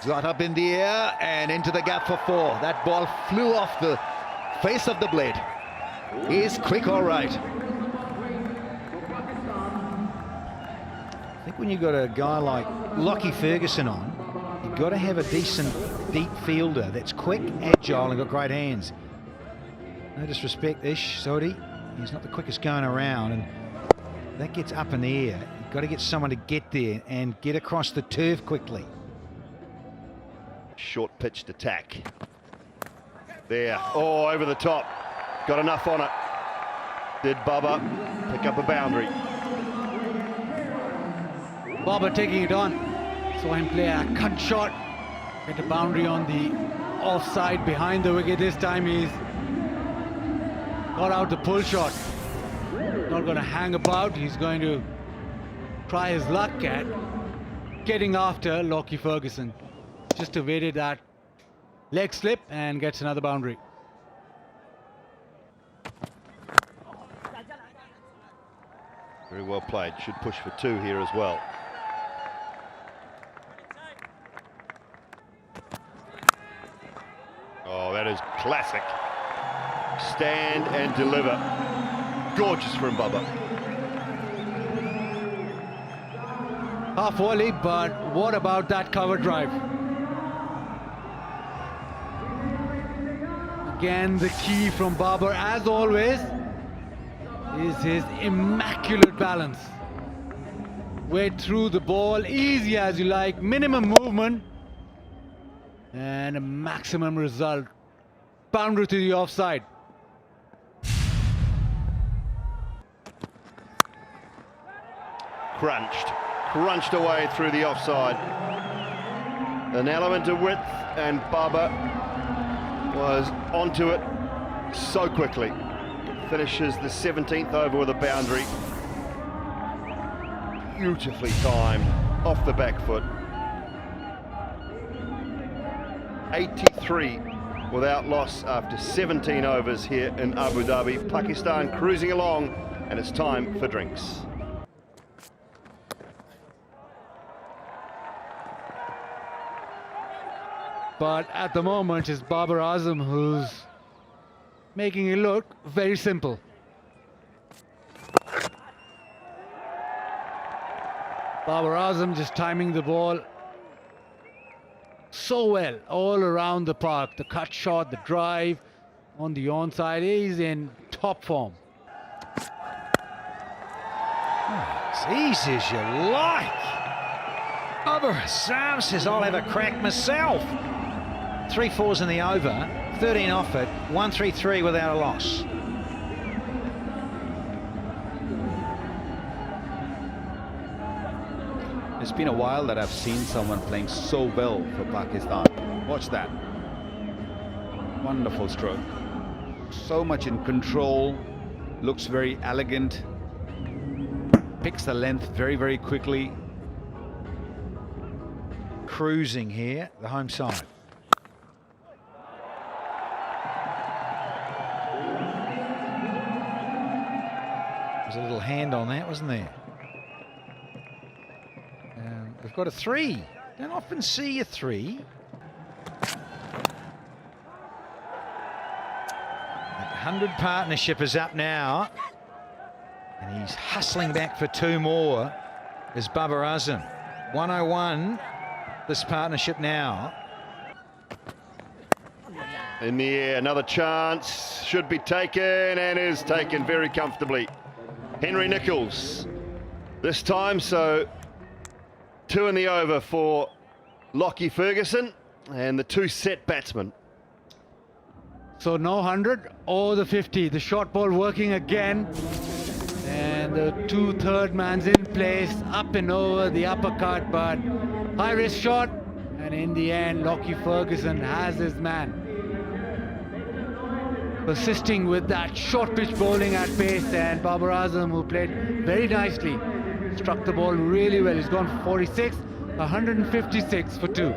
Got up in the air and into the gap for 4. That ball flew off the face of the blade. He's quick, all right. I think when you've got a guy like Lockie Ferguson on, you've got to have a decent deep fielder that's quick, agile, and got great hands. No disrespect, Ish Sodi. He's not the quickest going around, and that gets up in the air. You've got to get someone to get there and get across the turf quickly. Short pitched attack. There. Oh, over the top. Got enough on it. Did Babar pick up a boundary? Babar taking it on. Saw him play a cut shot. Get a boundary on the offside behind the wicket. This time he's got out the pull shot. Not going to hang about. He's going to try his luck at getting after Lockie Ferguson. Just evaded that leg slip and gets another boundary. Very well played. Should push for 2 here as well. Oh, that is classic. Stand and deliver. Gorgeous from Babar. Half volley, but what about that cover drive? Again, the key from Babar, as always, is his immaculate balance. Way through the ball, easy as you like, minimum movement, and a maximum result. Boundary to the offside. Crunched away through the offside. An element of width, and Babar was onto it so quickly. Finishes the 17th over with a boundary. Beautifully timed, off the back foot. 83 without loss after 17 overs here in Abu Dhabi. Pakistan cruising along, and it's time for drinks. But at the moment, it's Babar AZAM who's making it look very simple. Babar AZAM just timing the ball so well all around the park. The cut shot, the drive on the onside. He's in top form. As easy as you like. Babar Sam says, I'll have a crack myself. 3 fours in the over, 13 off it, 133 without a loss. It's been a while that I've seen someone playing so well for Pakistan. Watch that. Wonderful stroke. So much in control, looks very elegant, picks the length very, very quickly. Cruising here, the home side. There's a little hand on that, wasn't there? We've got a 3. Don't often see a 3. That 100 partnership is up now. And he's hustling back for 2 more. Is Babar AZAM. 101, this partnership now. In the air, another chance. Should be taken, and is taken very comfortably. Henry Nicholls this time, so 2 in the over for Lockie Ferguson and the 2 set batsmen. So no 100 or the 50. The short ball working again. And the 2 third man's in place, up and over the uppercut, but high risk shot. And in the end, Lockie Ferguson has his man. Persisting with that short pitch bowling at pace, and Babar AZAM, who played very nicely, struck the ball really well. He's gone for 46, 156 for 2.